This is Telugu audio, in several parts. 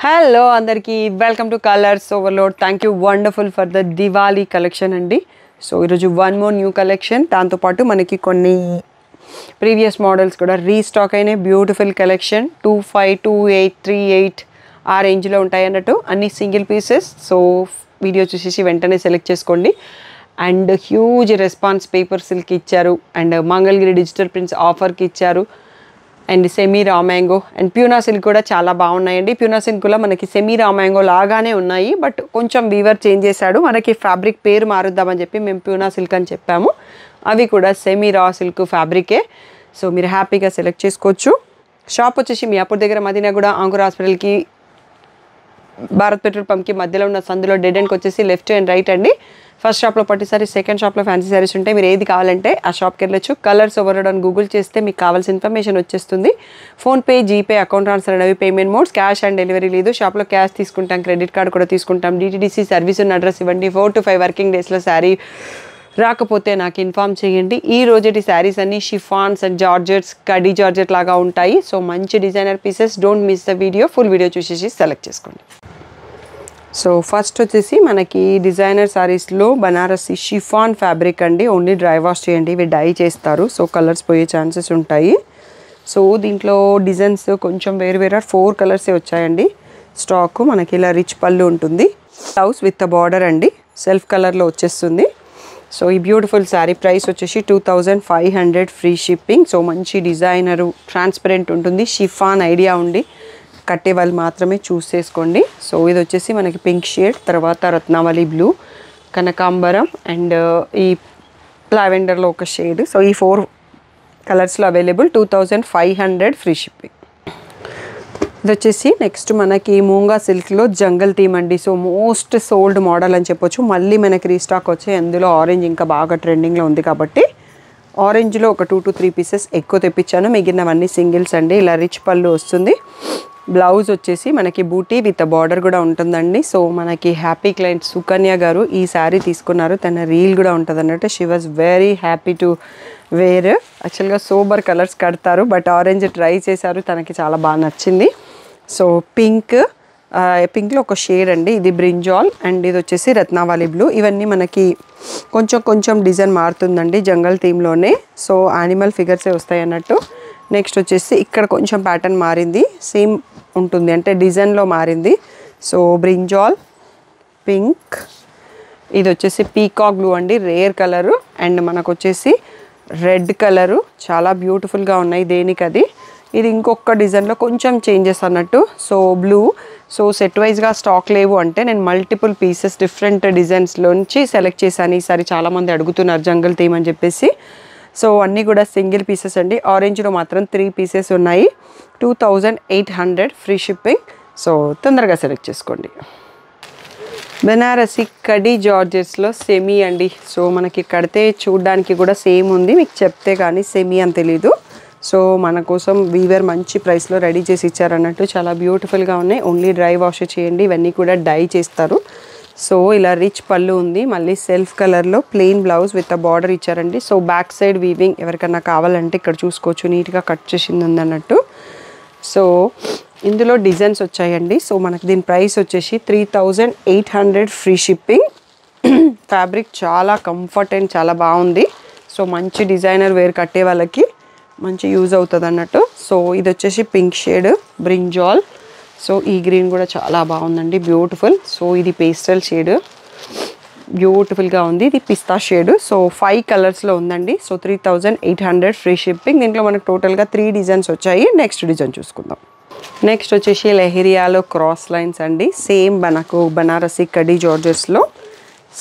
హలో అందరికీ welcome to colours overload. Thank you wonderful for the Diwali collection అండి. సో ఈరోజు వన్ మోర్ న్యూ కలెక్షన్, దాంతోపాటు మనకి కొన్ని ప్రీవియస్ మోడల్స్ కూడా రీస్టాక్ అయినాయి. బ్యూటిఫుల్ కలెక్షన్ 25, 28, 38 ఆ రేంజ్లో ఉంటాయి అన్నట్టు, అన్ని సింగిల్ పీసెస్. సో వీడియో చూసేసి వెంటనే సెలెక్ట్ చేసుకోండి. And huge response, paper silk ఇచ్చారు, అండ్ మంగళగిరి డిజిటల్ ప్రింట్స్ ఆఫర్కి ఇచ్చారు, అండ్ సెమీ రామ్యాంగో అండ్ ప్యూనా సిల్క్ కూడా చాలా బాగున్నాయండి. ప్యూనా సిల్క్ కూడా మనకి సెమీ రామ్యాంగో లాగానే ఉన్నాయి, బట్ కొంచెం వీవర్ చేంజ్ చేశాడు. మనకి ఫ్యాబ్రిక్ పేరు మారుద్దామని చెప్పి మేము ప్యూనా సిల్క్ అని చెప్పాము. అవి కూడా సెమీ రా సిల్క్ ఫ్యాబ్రికే. సో మీరు హ్యాపీగా సెలెక్ట్ చేసుకోవచ్చు. షాప్ వచ్చేసి మియాపూర్ దగ్గర మదీనాగూడ ఆంకుర్ హాస్పిటల్కి భారత్ పెట్రోల్ పంప్కి మధ్యలో ఉన్న సందులో డెడ్ ఎండ్కి వచ్చేసి లెఫ్ట్ అండ్ రైట్ అండి. ఫస్ట్ షాప్లో పట్టు సారీస్, సెకండ్ షాప్లో ఫ్యాన్సీ సారీస్ ఉంటాయి. మీరు ఏది కావాలంటే ఆ షాప్కి వెళ్ళొచ్చు. కలర్స్ ఓవర్లోడ్ అని గూగుల్ చేస్తే మీకు కావాల్సిన ఇన్ఫర్మేషన్ వచ్చేస్తుంది. ఫోన్పే, జీపే, అకౌంట్ ట్రాన్స్ఫర్ అనేవి payment modes. Cash and delivery లేదు. షాప్లో క్యాష్ తీసుకుంటాం, క్రెడిట్ కార్డ్ కూడా తీసుకుంటాం. DTDC సర్వీస్ ఉన్న అడ్రస్ ఇవ్వండి. 4 to 5 వర్కింగ్ డేస్లో శారీ రాకపోతే నాకు ఇన్ఫామ్ చేయండి. ఈ రోజుటి శారీస్ అన్ని chiffons and georgettes, khadi georgette లాగా ఉంటాయి. సో మంచి designer pieces. Don't miss the video. Full video చూసేసి సెలెక్ట్ చేసుకోండి. సో ఫస్ట్ వచ్చేసి మనకి డిజైనర్ శారీస్లో బనారసి షిఫాన్ ఫ్యాబ్రిక్ అండి. ఓన్లీ డ్రై వాష్ చేయండి, ఇవి డై చేస్తారు. సో కలర్స్ పోయే ఛాన్సెస్ ఉంటాయి. సో దీంట్లో డిజైన్స్ కొంచెం వేరు 4 కలర్సే వచ్చాయండి స్టాక్. మనకి ఇలా రిచ్ పళ్ళు ఉంటుంది, బ్లౌజ్ విత్ బార్డర్ అండి, సెల్ఫ్ కలర్లో వచ్చేస్తుంది. సో ఈ బ్యూటిఫుల్ శారీ ప్రైస్ వచ్చేసి 2500 ఫ్రీ షిప్పింగ్. సో మంచి డిజైనరు, ట్రాన్స్పరెంట్ ఉంటుంది. షిఫాన్ ఐడియా ఉండి కట్టే వాళ్ళు మాత్రమే చూస్ చేసుకోండి. సో ఇది వచ్చేసి మనకి పింక్ షేడ్, తర్వాత రత్నావళి బ్లూ, కనకాంబరం అండ్ ఈ లావెండర్లో ఒక షేడ్. సో ఈ 4 కలర్స్లో అవైలబుల్. 2500 free shipping. ఇది వచ్చేసి నెక్స్ట్ మనకి మూంగా సిల్క్లో జంగల్ థీమ్ అండి. సో మోస్ట్ సోల్డ్ మోడల్ అని చెప్పొచ్చు. మళ్ళీ మనకి రీస్టాక్ వచ్చి అందులో ఆరెంజ్ ఇంకా బాగా ట్రెండింగ్లో ఉంది కాబట్టి ఆరెంజ్లో ఒక 2 to 3 పీసెస్ ఎక్కువ తెప్పించాను. మిగిలినవన్నీ సింగిల్స్ అండి. ఇలా రిచ్ పళ్ళు వస్తుంది. బ్లౌజ్ వచ్చేసి మనకి బూటీ విత్ బార్డర్ కూడా ఉంటుందండి. సో మనకి హ్యాపీ క్లయింట్ సుకన్య గారు ఈ శారీ తీసుకున్నారు. తన రీల్ కూడా ఉంటుంది అన్నట్టు. She was very happy to wear. యాక్చువల్గా సోబర్ కలర్స్ కడతారు, బట్ ఆరెంజ్ ట్రై చేశారు, తనకి చాలా బాగా నచ్చింది. సో పింక్లో ఒక షేడ్ అండి, ఇది బ్రింజాల్ అండ్ ఇది వచ్చేసి రత్నావళి బ్లూ. ఇవన్నీ మనకి కొంచెం డిజైన్ మారుతుందండి జంగల్ థీమ్లోనే. సో యానిమల్ ఫిగర్సే వస్తాయి అన్నట్టు. నెక్స్ట్ వచ్చేసి ఇక్కడ కొంచెం ప్యాటర్న్ మారింది, సేమ్ ఉంటుంది అంటే డిజైన్లో మారింది. సో బ్రింజాల్, పింక్, ఇది వచ్చేసి పీకాక్ బ్లూ అండి, రేర్ కలరు. అండ్ మనకు వచ్చేసి రెడ్ కలరు, చాలా బ్యూటిఫుల్గా ఉన్నాయి దేనికి అది. ఇది ఇంకొక డిజైన్లో కొంచెం చేంజెస్ అన్నట్టు. So blue. సో సెట్ వైజ్గా స్టాక్ లేవు అంటే నేను మల్టిపుల్ పీసెస్ డిఫరెంట్ డిజైన్స్లోంచి సెలెక్ట్ చేశాను. ఈసారి చాలామంది అడుగుతున్నారు జంగల్ థీమ్ అని చెప్పేసి. సో అన్నీ కూడా సింగిల్ పీసెస్ అండి. ఆరెంజ్లో మాత్రం 3 పీసెస్ ఉన్నాయి. 2800 ఫ్రీ షిప్పింగ్. సో తొందరగా సెలెక్ట్ చేసుకోండి. బెనారసి కడీ జార్జెట్స్లో సెమీ అండి. సో మనకి కడితే చూడడానికి కూడా సేమ్ ఉంది, మీకు చెప్తే కానీ సెమీ అని తెలీదు. సో మన కోసం వీవర్ మంచి ప్రైస్లో రెడీ చేసి ఇచ్చారన్నట్టు. చాలా బ్యూటిఫుల్గా ఉన్నాయి. ఓన్లీ డ్రై వాష్ చేయండి. ఇవన్నీ కూడా డై చేస్తారు. సో ఇలా రిచ్ పళ్ళు ఉంది, మళ్ళీ సెల్ఫ్ కలర్లో ప్లెయిన్ బ్లౌజ్ విత్ బార్డర్ ఇచ్చారండి. సో బ్యాక్ సైడ్ వీవింగ్ ఎవరికన్నా కావాలంటే ఇక్కడ చూసుకోవచ్చు, నీట్గా కట్ చేసింది ఉంది అన్నట్టు. సో ఇందులో డిజైన్స్ వచ్చాయండి. సో మనకి దీని ప్రైస్ వచ్చేసి 3800 ఫ్రీ షిప్పింగ్. ఫ్యాబ్రిక్ చాలా కంఫర్ట్ అండ్ చాలా బాగుంది. సో మంచి డిజైనర్ వేర్ కట్టే వాళ్ళకి మంచి యూజ్ అవుతుంది అన్నట్టు. సో ఇది వచ్చేసి పింక్ షేడ్, బ్రింజాల్. సో ఈ గ్రీన్ కూడా చాలా బాగుందండి, బ్యూటిఫుల్. సో ఇది పేస్టల్ షేడ్, బ్యూటిఫుల్గా ఉంది. ఇది పిస్తా షేడ్. సో 5 కలర్స్లో ఉందండి. So 3800 free shipping. దీంట్లో మనకు టోటల్గా 3 డిజైన్స్ వచ్చాయి. నెక్స్ట్ డిజైన్ చూసుకుందాం. నెక్స్ట్ వచ్చేసి లెహరియాలో క్రాస్ లైన్స్ అండి. సేమ్ మనకు బనారసి కడీ జార్జెట్స్లో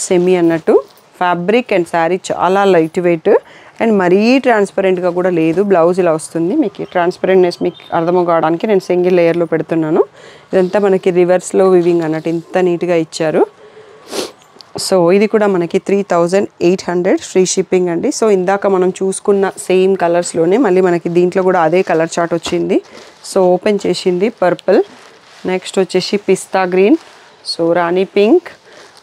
సెమీ అన్నట్టు. ఫ్యాబ్రిక్ అండ్ శారీ చాలా లైట్ వెయిట్ అండ్ మరీ ట్రాన్స్పరెంట్గా కూడా లేదు. బ్లౌజ్ ఇలా వస్తుంది. మీకు ట్రాన్స్పరెంట్నెస్ మీకు అర్థం కావడానికి నేను సింగిల్ లేయర్లో పెడుతున్నాను. ఇదంతా మనకి రివర్స్లో వివింగ్ అన్నట్టు ఇంత నీట్గా ఇచ్చారు. సో ఇది కూడా మనకి 3800 ఫ్రీ షిప్పింగ్ అండి. సో ఇందాక మనం చూసుకున్న సేమ్ కలర్స్లోనే మళ్ళీ మనకి దీంట్లో కూడా అదే కలర్ చార్ట్ వచ్చింది. సో ఓపెన్ చేసింది పర్పుల్, నెక్స్ట్ వచ్చేసి పిస్తా గ్రీన్, సో రాణి pink,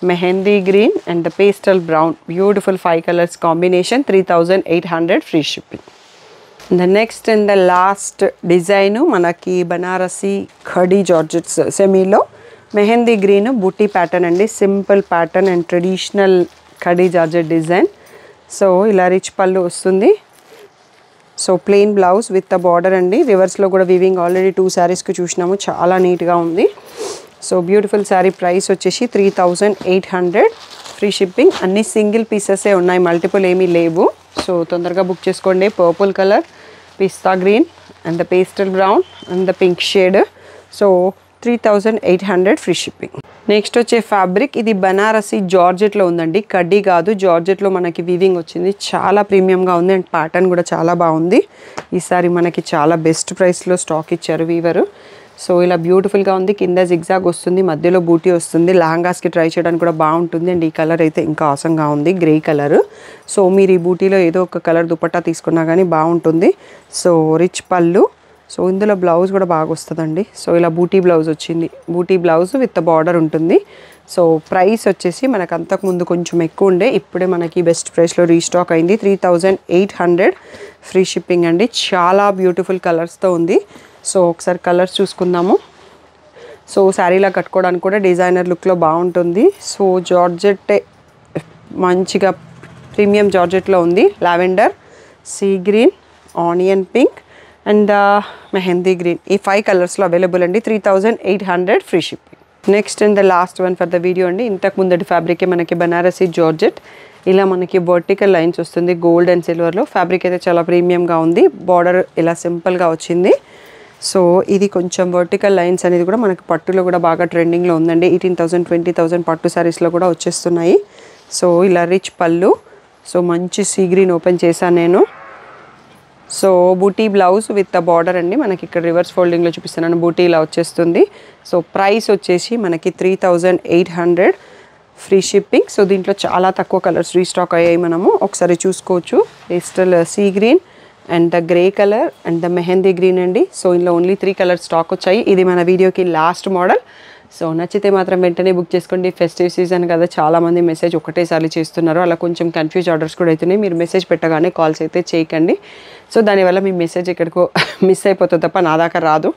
mehndi green and the pastel brown. Beautiful 5 colours combination. 3800 free shipping. The next and the last design మనకి బనారసి ఖడీ జార్జెట్స్ సెమీలో మెహందీ గ్రీన్ బూటీ ప్యాటర్న్ అండి. Simple pattern and traditional khadi georgette design. So ఇలా రిచ్ పళ్ళు వస్తుంది. So plain blouse with the border అండి. రివర్స్లో కూడా వీవింగ్ ఆల్రెడీ 2 శారీస్కి చూసినాము, చాలా నీట్గా ఉంది. So beautiful sari. ప్రైస్ వచ్చేసి 3800 ఫ్రీ షిప్పింగ్. అన్ని సింగిల్ పీసెసే ఉన్నాయి, మల్టిపుల్ ఏమీ లేవు. సో తొందరగా బుక్ చేసుకోండి. Purple colour, pista green and the pastel brown and the pink shade. So 3800 free shipping. Next వచ్చే ఫ్యాబ్రిక్ ఇది బనారసి జార్జెట్లో ఉందండి, కడ్డీ కాదు. జార్జెట్లో మనకి వీవింగ్ వచ్చింది, చాలా ప్రీమియంగా ఉంది అండ్ ప్యాటర్న్ కూడా చాలా బాగుంది. ఈసారి మనకి చాలా బెస్ట్ ప్రైస్లో స్టాక్ ఇచ్చారు వీవరు. సో ఇలా బ్యూటిఫుల్గా ఉంది. కింద జిగ్జాగ్ వస్తుంది, మధ్యలో బూటీ వస్తుంది. లెహంగాస్కి ట్రై చేయడానికి కూడా బాగుంటుంది. అండ్ ఈ కలర్ అయితే ఇంకా ఆసంగా ఉంది, గ్రే కలర్. సో మీరు ఈ బూటీలో ఏదో ఒక కలర్ దుపట్టా తీసుకున్నా కానీ బాగుంటుంది. సో రిచ్ పళ్ళు. సో ఇందులో బ్లౌజ్ కూడా బాగా వస్తుందండి. సో ఇలా బూటీ బ్లౌజ్ వచ్చింది, బూటీ బ్లౌజ్ విత్ బార్డర్ ఉంటుంది. సో ప్రైస్ వచ్చేసి మనకు అంతకుముందు కొంచెం ఎక్కువ ఉండే, ఇప్పుడే మనకి బెస్ట్ ప్రైస్లో రీస్టాక్ అయింది. 3800 ఫ్రీ షిప్పింగ్ అండి. చాలా బ్యూటిఫుల్ కలర్స్తో ఉంది. సో ఒకసారి కలర్స్ చూసుకుందాము. సో శారీలా కట్టుకోవడానికి కూడా డిజైనర్ లుక్లో బాగుంటుంది. సో జార్జెట్ మంచిగా ప్రీమియం జార్జెట్లో ఉంది. Lavender, sea green, onion pink and mehndi green. ఈ 5 కలర్స్లో అవైలబుల్ అండి. 3800 free shipping. Next and the last one for the video అండి. ఇంతకు ముందటి ఫ్యాబ్రికే మనకి బనారసి జార్జెట్. ఇలా మనకి వర్టికల్ లైన్స్ వస్తుంది గోల్డ్ అండ్ సిల్వర్లో. ఫ్యాబ్రిక్ అయితే చాలా ప్రీమియంగా ఉంది. బార్డర్ ఇలా సింపుల్గా వచ్చింది. సో ఇది కొంచెం వర్టికల్ లైన్స్ అనేది కూడా మనకి పట్టులో కూడా బాగా ట్రెండింగ్లో ఉందండి. 18,000 20,000 పట్టు శారీస్లో కూడా వచ్చేస్తున్నాయి. సో ఇలా రిచ్ పళ్ళు. సో మంచి సీ గ్రీన్ ఓపెన్ చేశాను నేను. సో బూటీ బ్లౌజ్ విత్ ద బార్డర్ అండి. మనకి ఇక్కడ రివర్స్ ఫోల్డింగ్లో చూపిస్తున్నాను, బూటీ ఇలా వచ్చేస్తుంది. సో ప్రైస్ వచ్చేసి మనకి 3800 ఫ్రీ షిప్పింగ్. సో దీంట్లో చాలా తక్కువ కలర్స్ రీస్టాక్ అయ్యాయి, మనము ఒకసారి చూసుకోవచ్చు. Pastel sea green and the grey colour and the mehndi green అండి. సో ఇందులో ఓన్లీ 3 కలర్స్ స్టాక్ వచ్చాయి. ఇది మన వీడియోకి లాస్ట్ మోడల్. సో నచ్చితే మాత్రం వెంటనే బుక్ చేసుకోండి. ఫెస్టివ్ సీజన్ కదా, చాలామంది మెసేజ్ ఒకటేసారి చేస్తున్నారు, అలా కొంచెం కన్ఫ్యూజ్ ఆర్డర్స్ కూడా అవుతున్నాయి. మీరు మెసేజ్ పెట్టగానే కాల్స్ అయితే చేయకండి. సో దానివల్ల మీ మెసేజ్ ఎక్కడికో మిస్ అయిపోతుంది తప్ప నా దాకా రాదు.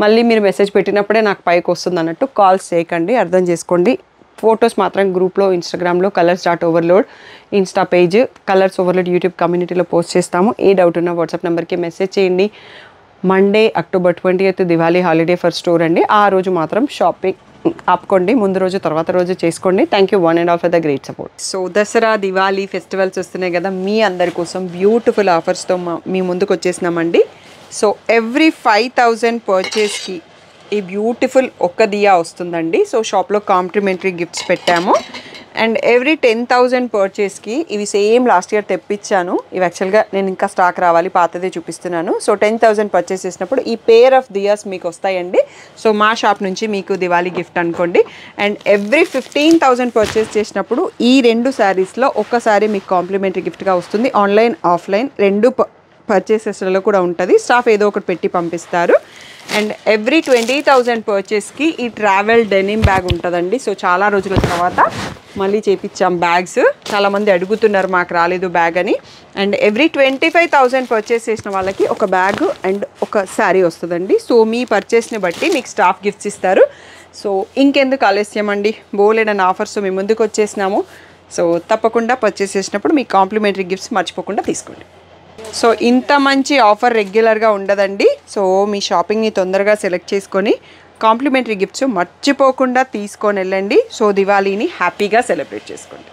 మళ్ళీ మీరు మెసేజ్ పెట్టినప్పుడే నాకు పైకి వస్తుంది అన్నట్టు కాల్స్ చేయకండి, అర్థం చేసుకోండి. ఫొటోస్ మాత్రం గ్రూప్లో ఇన్స్టాగ్రామ్లో colours overload insta page, colours overload YouTube కమ్యూనిటీలో పోస్ట్ చేస్తాము. ఏ డౌట్ ఉన్నా వాట్సాప్ నెంబర్కి మెసేజ్ చేయండి. Monday October 20th Diwali holiday for store అండి. ఆ రోజు మాత్రం షాపింగ్ ఆపుకోండి, ముందు రోజు తర్వాత రోజు చేసుకోండి. Thank you one and all for the great support. So Dasara Diwali festivals వస్తున్నాయి కదా, మీ అందరి కోసం బ్యూటిఫుల్ ఆఫర్స్తో మీ ముందుకు వచ్చేసినామండి. సో ఎవ్రీ 5000 పర్చేస్కి ఈ బ్యూటిఫుల్ ఒక్క దియా వస్తుందండి. సో షాప్లో కాంప్లిమెంటరీ గిఫ్ట్స్ పెట్టాము. అండ్ ఎవ్రీ 10,000 పర్చేస్కి ఇవి సేమ్ లాస్ట్ ఇయర్ తెప్పించాను. ఇవి యాక్చువల్గా నేను ఇంకా స్టాక్ రావాలి, పాతదే చూపిస్తున్నాను. సో 10,000 పర్చేస్ చేసినప్పుడు ఈ పేర్ ఆఫ్ దియాస్ మీకు వస్తాయండి. సో మా షాప్ నుంచి మీకు దివాళీ గిఫ్ట్ అనుకోండి. అండ్ ఎవ్రీ 15,000 పర్చేస్ చేసినప్పుడు ఈ 2 శారీస్లో ఒక శారీ మీకు కాంప్లిమెంటరీ గిఫ్ట్గా వస్తుంది. ఆన్లైన్ ఆఫ్లైన్ 2 పర్చేసెస్లలో కూడా ఉంటుంది. స్టాఫ్ ఏదో ఒకటి పెట్టి పంపిస్తారు. అండ్ ఎవ్రీ 20,000 పర్చేస్కి ఈ ట్రావెల్ డెనిమ్ బ్యాగ్ ఉంటుందండి. సో చాలా రోజుల తర్వాత మళ్ళీ చేపించాం బ్యాగ్స్, చాలామంది అడుగుతున్నారు మాకు రాలేదు బ్యాగ్ అని. అండ్ ఎవ్రీ 25,000 పర్చేస్ చేసిన వాళ్ళకి ఒక బ్యాగ్ అండ్ ఒక శారీ వస్తుందండి. సో మీ పర్చేస్ని బట్టి మీకు స్టాఫ్ గిఫ్ట్స్ ఇస్తారు. సో ఇంకెందుకు ఆలస్యం అండి, బోలెడన్ ఆఫర్స్ మీ ముందుకు వచ్చేసినాము. సో తప్పకుండా పర్చేస్ చేసినప్పుడు మీ కాంప్లిమెంటరీ గిఫ్ట్స్ మర్చిపోకుండా తీసుకోండి. సో ఇంత మంచి ఆఫర్ రెగ్యులర్గా ఉండదండి. సో మీ షాపింగ్ని తొందరగా సెలెక్ట్ చేసుకొని కాంప్లిమెంటరీ గిఫ్ట్స్ మర్చిపోకుండా తీసుకొని వెళ్ళండి. సో దివాళీని హ్యాపీగా సెలబ్రేట్ చేసుకోండి.